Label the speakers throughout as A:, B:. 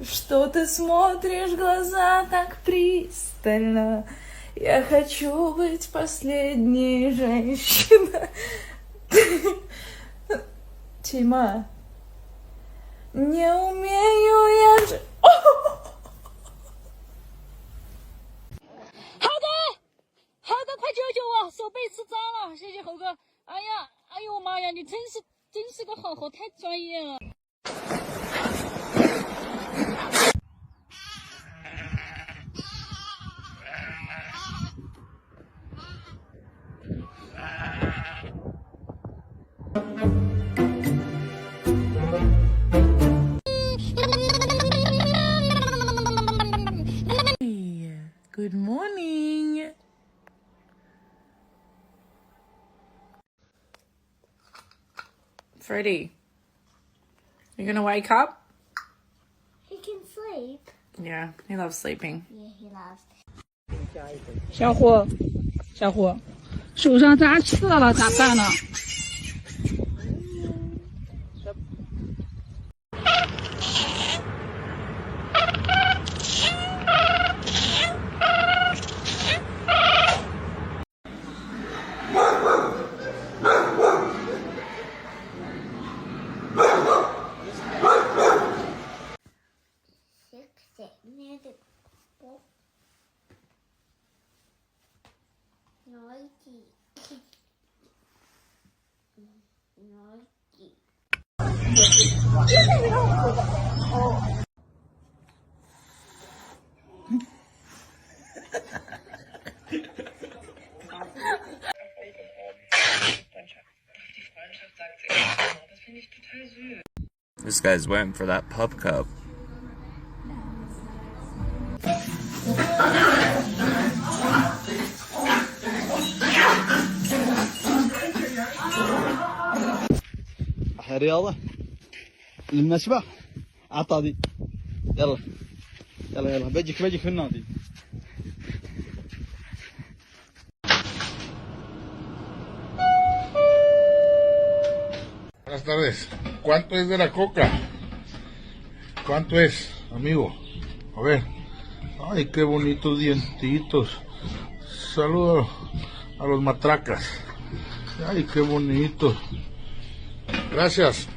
A: Что ты смотришь в глаза так пристально? Я хочу быть последней женщиной. Тима, не умею я же...
B: 浩哥，快救救我，手被刺扎了！谢谢猴哥。哎呀，哎呦我妈呀，你真是个好猴，太专业了。
A: Good morning. Freddie, you gonna wake up?
C: He can sleep.
A: Yeah, he loves sleeping.
C: Yeah, he loves.
B: 小虎，小虎，手上扎刺了，咋办呢？Noisy.
C: Noisy.
D: This guy's waiting for that pup cup.
E: رياضة المناسبة عطادي يلا يلا يلا بجيك في النادي.
F: Buenas tardes. ¿Cuánto es de la coca? ¿Cuánto es, amigo? A ver. Ay, qué bonitos dientitos. Saludo a los matracas. Ay, qué bonito. Gracias.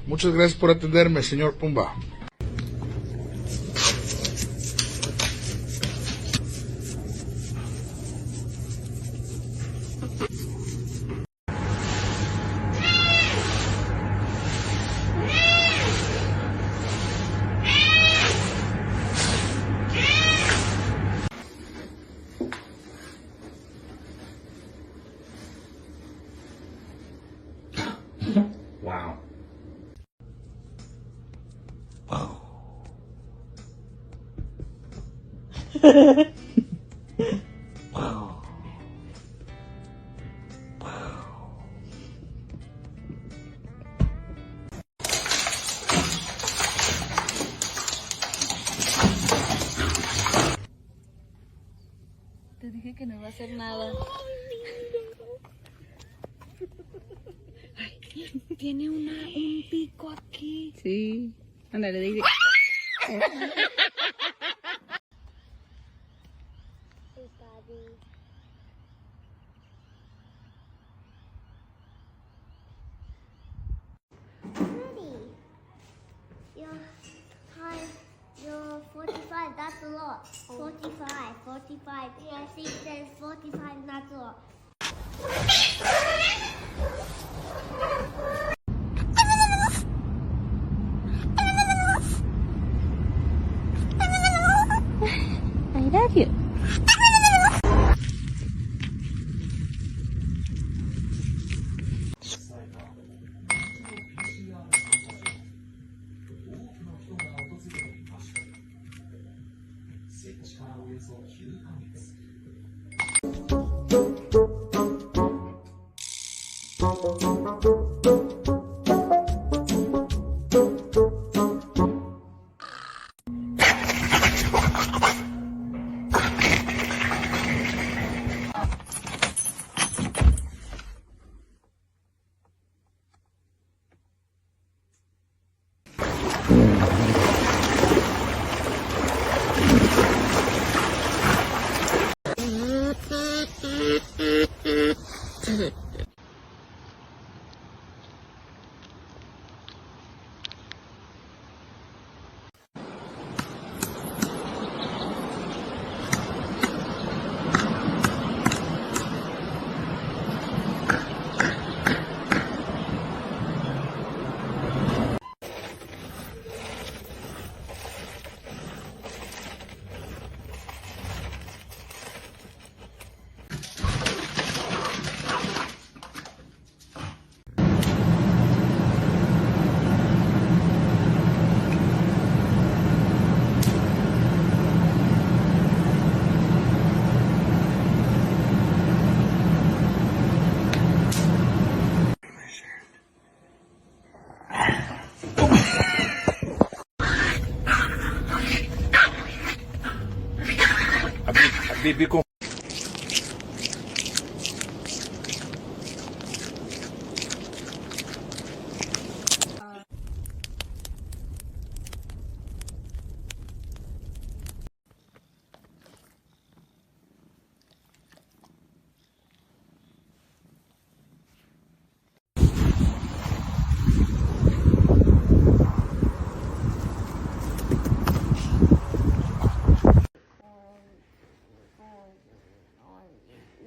F: Muchas gracias por atenderme, señor Pumba.
D: Wow. Wow.
B: Te dije que no iba a hacer nada. Ay, tiene un pico aquí. Sí. Ándale, dile.
C: You're 45, that's a lot. 45. Yeah, see, it says 45, that's a lot.
B: I love you.
F: Típico.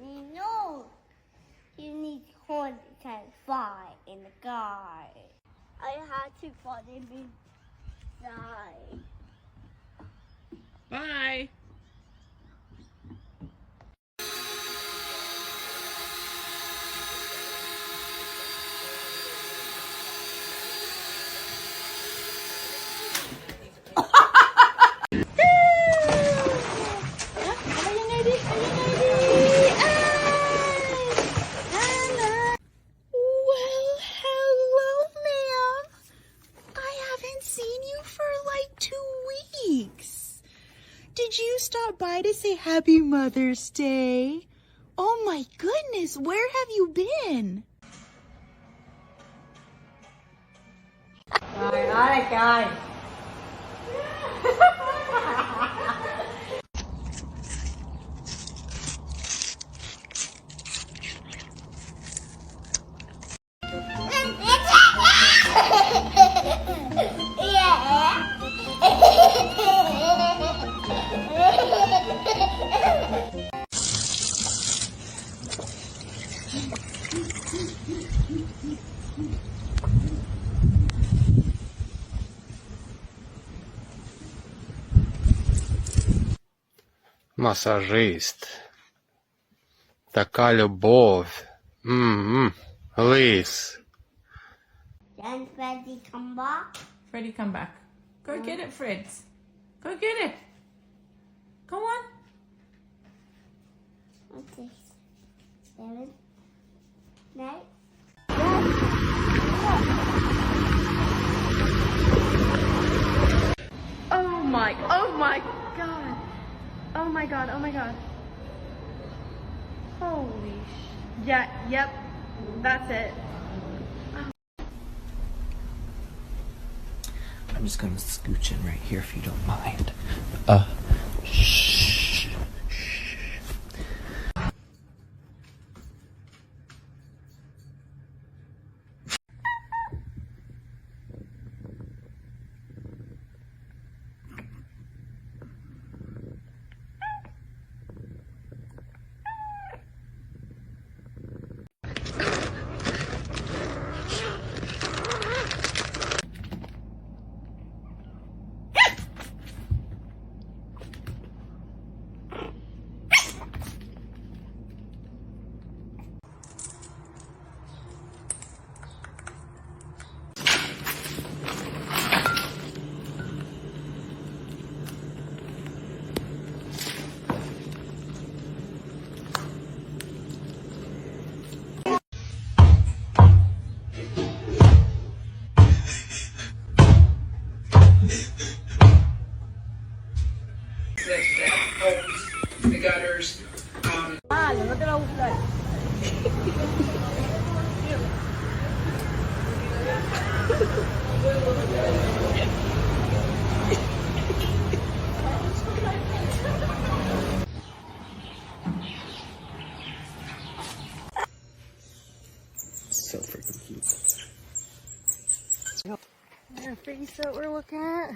C: You know, you need horns and fly in the sky. I had to fly in the sky.
A: Bye.
G: Well, hello, ma'am. I haven't seen you for like 2 weeks. Did you stop by to say Happy Mother's Day? Oh my goodness, where have you been?
C: Alright, guys.
H: Масажист. Така любов. Лис.
C: Can Freddy come back?
A: Freddie, come back. Go get it, Fritz. Go get it. Go on.
C: What's this? 7, 9.
I: Oh my god. Oh my god, oh my god. Holy yeah, yep. That's it.
J: I'm just gonna scooch in right here if you don't mind. Shh.
K: The gutters.
J: So freaking cute.
I: Our face that we're looking at.